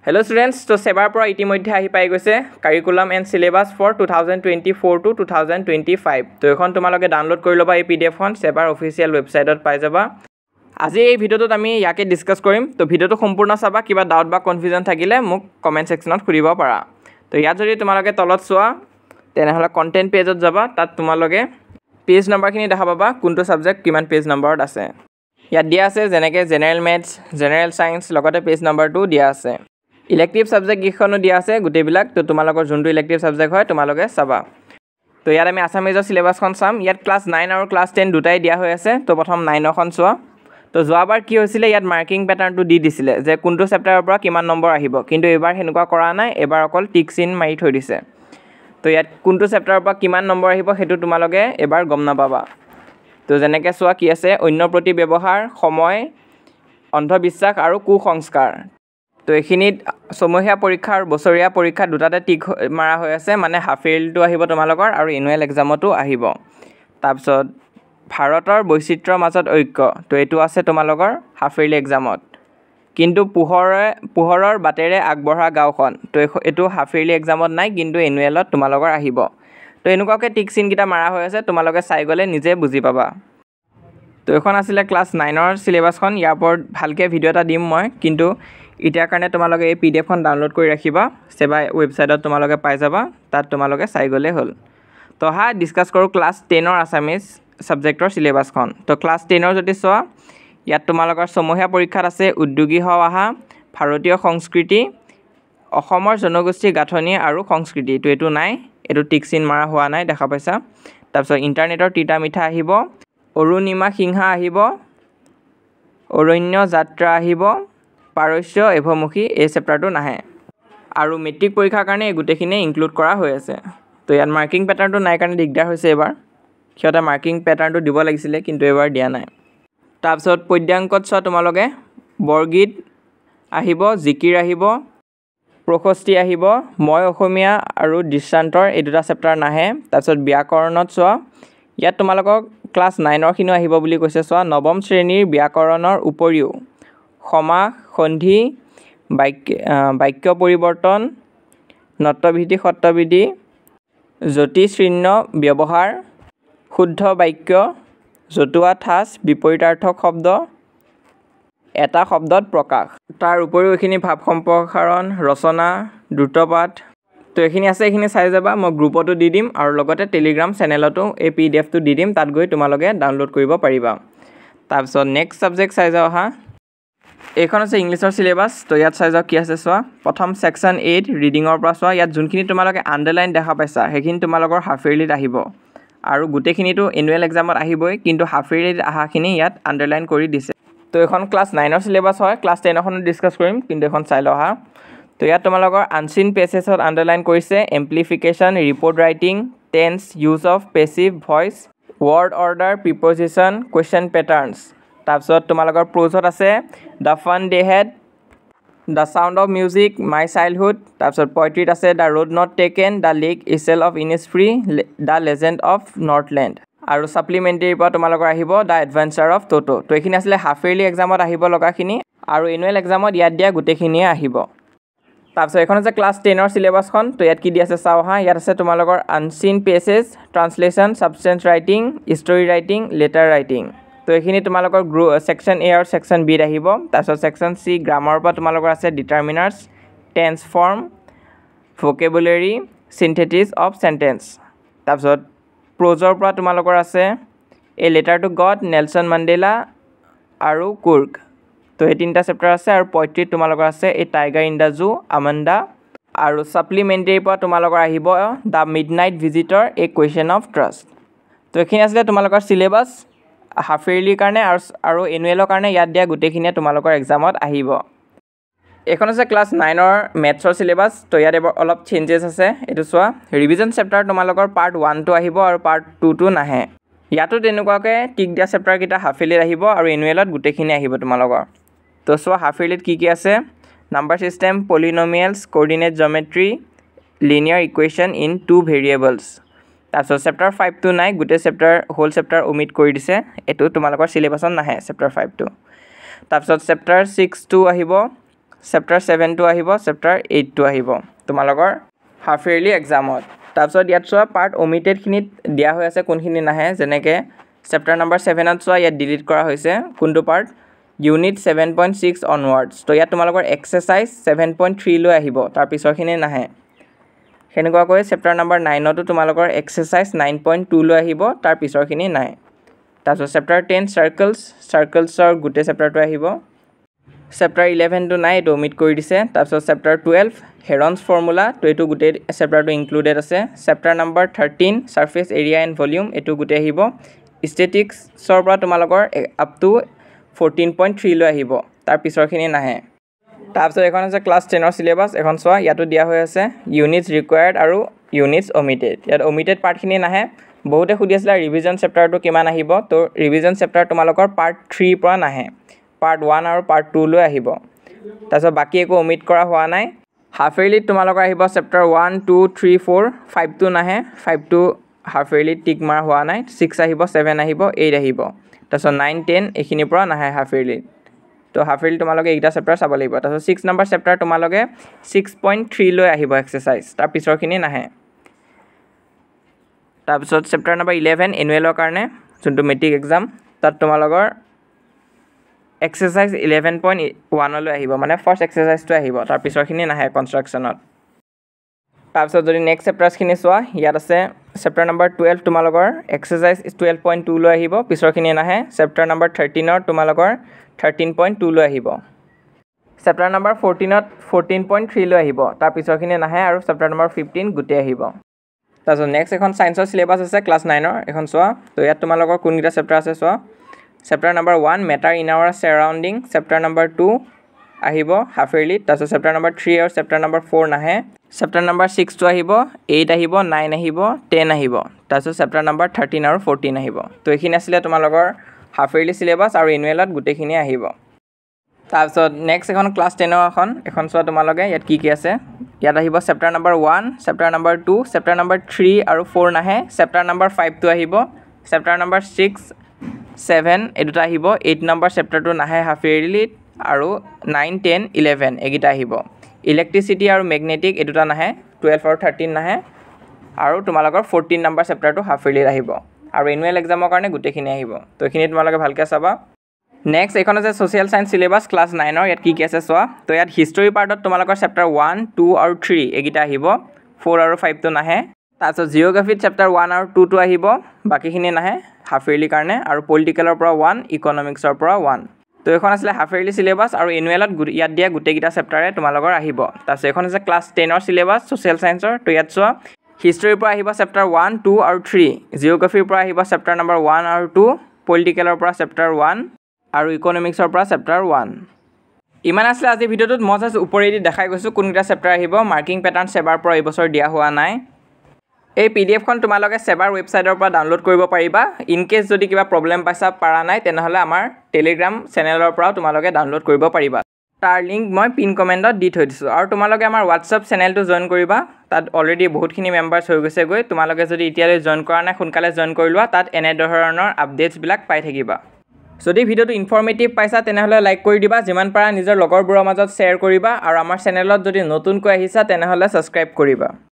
Hello students, so Sebar পৰা ইতিমধ্যে আহি পাই গৈছে curriculum and syllabus for 2024 to 2025 তো এখন তোমালোকে ডাউনলোড কৰি লবা এই পিডিএফখন সেবাৰ অফিচিয়েল ৱেবছাইটত পাই যাবা আজি এই ভিডিওটোত আমি ইয়াকে ডিসকাস কৰিম তো ভিডিওটো সম্পূৰ্ণ চাবা কিবা ডাউট বা কনফিউজন থাকিলে মোক কমেন্ট সেকশনত খুৰিব পাৰা তো ইয়াত যদি তোমালোকে তলত চোৱা তেনেহলে কন্টেন্ট পেজত যাবা তাত তোমালোকে পেজ নাম্বাৰখিনি দেখা পাবা কোনটো সাবজেক্ট কিমান পেজ নাম্বাৰত আছে ইয়াত দিয়া আছে যেনেকৈ জেনাৰেল ম্যাথছ জেনাৰেল সায়েন্স লগতে পেজ নাম্বাৰটো দিয়া আছে ইলেক্টিভ সাবজেক্ট কিখনো দিয়া আছে গুটেবিলাক তো তোমালোকৰ যোনটো ইলেক্টিভ সাবজেক্ট হয় তোমালোকে চাবা তো ইয়াত আমি আসামিজৰ সিলেবাসখন চাম ইয়াত ক্লাস 9 আৰু ক্লাস 10 দুটাই দিয়া হৈ আছে তো প্ৰথম 9 খন চোৱা তো যোৱাবাৰ কি হৈছিল ইয়াত মাৰ্কিং প্যাটাৰ্নটো দি দিছিলে যে কোনটো চেপ্টাৰৰ পৰা কিমান নম্বৰ আহিব কিন্তু এবাৰ হেনেকুৱা কৰা নাই এবাৰ অকল টিক চিন মাৰি থৈ দিছে তো ইয়াত কোনটো চেপ্টাৰৰ পৰা কিমান নম্বৰ আহিব হেতু তোমালোকে এবাৰ গম নাপাবা তো যেনেকৈ চোৱা কি আছে অন্য প্ৰতি ব্যৱহাৰ সময় অন্ধবিশ্বাস আৰু কুসংস্কাৰ তো এখিনিত সমহীয়া পৰীক্ষা আৰু বছৰীয়া পৰীক্ষা দুটাতে টিক মাৰা হৈ আছে মানে হাফ ইয়াৰলিটো আহিব তোমালোকৰ আৰু এনুৱেল এক্সামতো আহিব তাৰপিছত ভাৰতৰ বৈচিত্ৰ্যৰ মাজত ঐক্য তো এটো আছে তোমালোকৰ হাফ ইয়াৰলি এক্সামত কিন্তু পোহৰৰ বাটেৰে আগবঢ়া গাঁওখন তো এটো হাফ ইয়াৰলি এক্সামত নাই কিন্তু এনুৱেলত তোমালোকৰ আহিব তো এনেকুৱাকৈ টিক চিন কিটা মাৰা হৈ আছে তোমালোকে চাই গলে নিজে বুজি পাবা তো এখন আছিল ক্লাস 9 ৰ সিলেবাসখন ইয়াৰ ওপৰত ভালকে ভিডিও এটা দিম মই কিন্তু ইটাৰ কাৰণে তোমালোকে এই পিডিএফখন ডাউনলোড কৰি ৰাখিবা সেবা ৱেবছাইটত তোমালোকে পাই যাবা তাত তোমালোকে চাই গলে হ'ল তো হা ডিসকাস কৰো ক্লাস 10 ৰ আসামিজ সাবজেক্টৰ সিলেবাসখন তো ক্লাস 10 ৰ যদি চোৱা ইয়াত তোমালোকৰ সমহীয়া পৰীক্ষাত আছে উদ্যোগী হওয়া ভাৰতীয় সংস্কৃতি অসমৰ জনগোষ্ঠী গাঁথনি আৰু সংস্কৃতি তো এটো নাই এটো টিক চিন মাৰা হোৱা নাই দেখা পাইছা তাৰপিছত ইন্টাৰনেটৰ টিটা মিঠা আহিব অৰুণিমা সিংহা আহিব অৰণ্য যাত্ৰা আহিব পাৰস্য এভমুখী এই চেপ্টাৰটো নাহে আৰু মেট্ৰিক পৰীক্ষাৰ কাৰণে গুটেখিনি ইনক্লুড কৰা হৈ আছে তো ইয়াত মাৰ্কিং প্যাটাৰ্নটো নাই কাৰণে দিগদাৰ হৈছে এবাৰ কিয়টা মাৰ্কিং প্যাটাৰ্নটো দিব লাগিছিল কিন্তু এবাৰ দিয়া নাই তাৰপিছত পদ্যাংকত চোৱা তোমালোকে বৰগীত আহিব জিকিৰ আহিব প্ৰশস্তি আহিব মই অসমীয়া আৰু দৃষ্টান্তৰ এই দুটা চেপ্টাৰ নাহে তাৰপিছত ব্যাকৰণত চোৱা ইয়াত তোমালোকক ক্লাস 9 ৰ খিনো আহিব বুলি কৈছে চোৱা নৱম শ্ৰেণীৰ ব্যাকৰণৰ উপৰিও সমাস সন্ধি বাক্য পৰিৱৰ্তন নট্যবিধি সত্যবিধি জ্যোতিষচিহ্ন ব্যৱহাৰ শুদ্ধ বাক্য জতুৱা ঠাঁচ বিপৰীতাৰ্থক শব্দ এটা শব্দত প্ৰকাশ তাৰ উপৰিও এখিনি ভাৱ সম্প্ৰসাৰণ ৰচনা দ্ৰুতপাঠ তো এখিনি আছে এখিনি চাই যাবা মই গ্ৰুপতো দি দিম আৰু লগতে টেলিগ্ৰাম চেনেলতো এই পিডিএফটো দি দিম তাত গৈ তোমালোকে ডাউনলোড কৰিব পাৰিবা তাৰপিছত নেক্সট সাবজেক্ট চাই যাও হা এইখন আছে ইংলিছৰ সিলেবাস তো ইয়াত চাই যাও কি আছে চোৱা প্ৰথম সেকশন 8 ৰিডিংৰ পৰা চোৱা ইয়াত যোনখিনি তোমালোকে আন্ডাৰলাইন দেখা পাইছা হেখিনি তোমালোকৰ হাফ ইয়াৰলিত আহিব আৰু গুটেখিনিটো এনুৱেল এক্সামত আহিবই কিন্তু হাফ ইয়াৰলিত আহাখিনি ইয়াত আন্ডাৰলাইন কৰি দিছে তো এখন ক্লাস 9 ৰ সিলেবাস হয় ক্লাস 10 খনো ডিসকাস কৰিম কিন্তু এখন চাই লও হা তো ইয়াত তোমালোকৰ আনসিন পেছেছত আন্ডাৰলাইন কৰিছে amplification report writing tense use of passive voice word order preposition question patterns তাৰপিছত তোমালোকৰ প্ৰজত আছে the fun they had the sound of music my childhood তাৰপিছত পয়েট্ৰিত আছে the road not taken the lake isle of Innisfree the legend of Northland আৰু সাপ্লিমেন্টাৰীৰ পৰা তোমালোকৰ আহিব দ্য এডভেঞ্চাৰ অফ টোটো তো এখিনি আসলে হাফ ইয়াৰলি এক্সামত আহিব লগাখিনি আৰু এনুৱেল এক্সামত ইয়াত দিয়া গুটেখিনিয়ে আহিব তাৰপিছত এখন আছে ক্লাস 10 ৰ সিলেবাসখন তো ইয়াত কি দি আছে চাও হা ইয়াত আছে তোমালোকৰ unseen passage translation substance writing history writing letter writing তো এখিনি তোমালোকৰ সেকশন এ আৰু সেকশন বি আহিব তাৰপিছত সেকশন সি গ্ৰামাৰৰ পৰা তোমালোকৰ আছে ডিটাৰমিনাৰ্স টেন্স ফৰ্ম ভোকেবুলাৰী সিনথেটিছ অফ সেন্টেন্স তাৰপিছত প্ৰজৰ পৰা তোমালোকৰ আছে a letter to god Nelson Mandela আৰু কুৰ্ক তো এই তিনটা চেপ্টাৰ আছে আৰু পয়েট্ৰিত তোমালোকৰ আছে a tiger in the zoo Amanda আৰু সাপ্লিমেন্টাৰীৰ পৰা তোমালোকৰ আহিব the midnight visitor a question of trust তো এখিনি আছে তোমালোকৰ সিলেবাস হাফ ইয়াৰলিৰ কাৰণে আৰু এনুৱেলৰ কাৰণে ইয়াত দিয়া গুটেখিনিয়ে তোমালোকৰ এক্সামত আহিব এখন আছে ক্লাস 9 ৰ মেথছৰ সিলেবাস তো ইয়াত এবাৰ অলপ চেঞ্জেছ আছে এটো চোৱা ৰিভিজন চেপ্টাৰ তোমালোকৰ পাৰ্ট 1 টো আহিব আৰু পাৰ্ট 2 টো নাহে ইয়াতো তেনেকুৱাকৈ টিক দিয়া চেপ্টাৰ কিটা হাফ ইয়াৰলিত আহিব আৰু এনুৱেলত গুটেখিনি আহিব তোমালোকৰ তো চোৱা হাফ ইয়াৰলিত কি আছে number system polynomials coordinate geometry linear equation in two variables তাৰপিছত চেপ্টাৰ 5 টো নাই গুটে চেপ্টাৰ হোল চেপ্টাৰ ওমিট কৰি দিছে এটো তোমালোকৰ সিলেবাসত নাহে চেপ্টাৰ 5 টো তাৰপিছত চেপ্টাৰ 6 টো আহিব চেপ্টাৰ 7 টো আহিব চেপ্টাৰ 8 টো আহিব তোমালোকৰ হাফ ইয়াৰলি এক্সামত তাৰপিছত ইয়াত চোৱা পাৰ্ট ওমিটেড খিনিত দিয়া হৈ আছে কোনখিনি নাহে যেনেকৈ চেপ্টাৰ নম্বৰ 7 ত চোৱা ইয়াত ডিলিট কৰা হৈছে কোনটো পাৰ্ট ইউনিট 7.6 অনৱাৰ্ডছ তো ইয়াত তোমালোকৰ এক্সাৰসাইজ 7.3 লৈ আহিব তাৰ পিছৰখিনি নাহে সেনেকুৱাকৈ চেপ্টাৰ নম্বৰ 9 তো তোমালোকৰ এক্সাৰসাইজ 9.2 লৈ আহিব তাৰ পিছৰখিনি নাই তাৰপিছত চেপ্টাৰ 10 চাৰ্কলছৰ গোটেই চেপ্টাৰটো আহিব চেপ্টাৰ 11 টো নাই এইটো ওমিট কৰি দিছে তাৰপিছত চেপ্টাৰ 12 হেৰনছ ফৰ্মুলা তো এইটো গোটেই চেপ্টাৰটো ইনক্লুডেড আছে chapter number 13 surface area and volume এইটো গোটেই আহিব ষ্টেটিক্সৰ পৰা তোমালোকৰ আপ টু 14.3 লৈ আহিব তাৰ পিছৰখিনি নাহে তাৰপিছত এখন আছে ক্লাছ 10ৰ সিলেবাস এখন চোৱা ইয়াতো দিয়া হৈ আছে ইউনিটছ ৰিকোয়াৰ্ড আৰু ইউনিটছ ওমিটেড ইয়াত ওমিটেড পাৰ্টখিনি নাহে বহুতে সুধি আছিল ৰিভিজন চেপ্টাৰটো কিমান আহিব তো ৰিভিজন চেপ্টাৰ তোমালোকৰ পাৰ্ট 3 পৰা নাহে পাৰ্ট 1 আৰু পাৰ্ট 2 লৈ আহিব তাৰপিছত বাকি একো ওমিট কৰা হোৱা নাই হাফ ইয়াৰলি তোমালোকৰ আহিব চেপ্টাৰ 1 2 3 4 5 টো নাহে 5 টো হাফ ইয়াৰলি টিক মাৰ হোৱা নাই 6 আহিব 7 আহিব 8 আহিব তাৰপিছত 9 10 এইখিনিৰ পৰা নাহে হাফ ইয়াৰলি তো হাফ ইয়াৰলি তোমালোকে এইটা চেপ্টাৰ চাব লাগিব তাৰপিছত 6 নম্বৰ চেপ্টাৰ তোমালোকে 6.3 লৈ আহিব এক্সাৰসাইজ তাৰ পিছৰখিনি নাহে তাৰপিছত চেপ্টাৰ নম্বৰ 11 এনুৱেলৰ কাৰণে যোনটো মেট্ৰিক এক্সাম তাত তোমালোকৰ এক্সাৰসাইজ 11.1 লৈ আহিব মানে ফাৰ্স্ট এক্সাৰসাইজটো আহিব তাৰ পিছৰখিনি নাহে কনষ্ট্ৰাকচনত তাৰপিছত যদি নেক্সট চেপ্টাৰছখিনি চোৱা ইয়াত আছে চেপ্টাৰ নম্বৰ 12 তোমালোকৰ এক্সাৰসাইজ 12.2 লৈ আহিব পিছৰখিনি নাহে চেপ্টাৰ নম্বৰ 13ৰ তোমালোকৰ 13.2 লৈ আহিব চেপ্টাৰ নম্বৰ 14ত 14.3 লৈ আহিব তাৰ পিছৰখিনি নাহে আৰু চেপ্টাৰ নম্বৰ 15 গোটেই আহিব তাৰপিছত নেক্সট এখন সায়েন্সৰ সিলেবাস আছে ক্লাছ 9ৰ এখন চোৱা তো ইয়াত তোমালোকৰ কোনকেইটা চেপ্টাৰ আছে চোৱা chapter number 1 matter in our surrounding chapter number 2 আহিব হাফ ইয়াৰলি তাৰপিছত চেপ্টাৰ নম্বৰ 3 আৰু চেপ্টাৰ নম্বৰ 4 নাহে চেপ্টাৰ নম্বৰ 6 টো আহিব 8 আহিব 9 আহিব 10 আহিব তাৰপিছত চেপ্টাৰ নম্বৰ 13 আৰু 14 আহিব তো এইখিনি আছিলে তোমালোকৰ হাফ ইয়াৰলি সিলেবাস আৰু এনুৱেলত গোটেইখিনি আহিব তাৰপিছত নেক্সট এখন ক্লাছ 10ৰ এখন চোৱা তোমালোকে ইয়াত কি আছে ইয়াত আহিব chapter number 1 chapter number 2 chapter number 3 আৰু 4 নাহে চেপ্টাৰ নম্বৰ 5 টো আহিব চেপ্টাৰ নম্বৰ 6 7 এই দুটা আহিব 8 নম্বৰ চেপ্টাৰটো নাহে হাফ ইয়াৰলি আৰু 9 10 11 এগিটা আহিব ইলেক্ট্ৰিচিটি আৰু মেগনেটিক এই দুটা নাহে 12 আৰু 13 নাহে আৰু তোমালোকৰ 14 নম্বৰ চেপ্টাৰটো হাফ ইয়াৰলি আহিব আৰু এনুৱেল এক্সামৰ কাৰণে গোটেইখিনি আহিব তো এইখিনি তোমালোকে ভালকৈ চাবা নেক্সট এখন আছে সোশ্যাল সায়েন্স সিলেবাস ক্লাছ 9ৰ ইয়াত কি আছে চোৱা তো ইয়াত হিষ্টৰী পাৰ্টত তোমালোকৰ চেপ্টাৰ 1 2 আৰু 3 এগিটা আহিব 4 আৰু 5 টো নাহে তাৰপিছত জিঅ'গ্ৰাফিত চেপ্টাৰ 1 আৰু 2 টো আহিব বাকিখিনি নাহে হাফ ইয়াৰলি কাৰণে আৰু পলিটিকেলৰ পৰা 1 ইকনমিক্সৰ পৰা 1 তো এখন আছিলে হাফ ইয়াৰলি সিলেবাস আৰু এনুৱেলত ইয়াত দিয়া গোটেইকেইটা চেপ্টাৰে তোমালোকৰ আহিব তাৰপিছত এখন আছে ক্লাছ 10ৰ সিলেবাস সোশ্যাল সায়েন্সৰ তো ইয়াত চোৱা হিষ্টৰীৰ পৰা আহিব চেপ্টাৰ 1 2 আৰু 3 জিঅ'গ্ৰাফিৰ পৰা আহিব চেপ্টাৰ নম্বৰ 1 আৰু 2 পলিটিকেলৰ পৰা চেপ্টাৰ 1 আৰু ইকনমিক্সৰ পৰা চেপ্টাৰ 1 ইমান আছিলে আজি ভিডিঅ'টোত মই জাষ্ট ওপৰেদি দেখাই গৈছোঁ কোনকেইটা চেপ্টাৰ আহিব মাৰ্কিং পেটাৰ্ণ সেবাৰ পৰা এই বছৰ দিয়া হোৱা নাই এই পিডিএফখন তোমালোকে সেবাৰ ৱেবছাইটৰ পৰা ডাউনলোড কৰিব পাৰিবা ইন কেছ যদি কিবা প্ৰব্লেম পাইছা পাৰা নাই তেনেহ'লে আমাৰ টেলিগ্ৰাম চেনেলৰ পৰা তোমালোকে ডাউনলোড কৰিব পাৰিবা তাৰ লিংক মই পিন কমেণ্টত দি থৈ দিছোঁ আৰু তোমালোকে আমাৰ হোৱাটছআপ চেনেলটো জইন কৰিবা তাত অলৰেডি বহুতখিনি মেম্বাৰ্ছ হৈ গৈছে গৈ তোমালোকে যদি এতিয়ালৈ জইন কৰা নাই সোনকালে জইন কৰি লোৱা তাত এনে ধৰণৰ আপডেটছবিলাক পাই থাকিবা যদি ভিডিঅ'টো ইনফৰ্মেটিভ পাইছা তেনেহ'লে লাইক কৰি দিবা যিমান পাৰা নিজৰ লগৰবোৰৰ মাজত শ্বেয়াৰ কৰিবা আৰু আমাৰ চেনেলত যদি নতুনকৈ আহিছা তেনেহ'লে ছাবস্ক্ৰাইব কৰিবা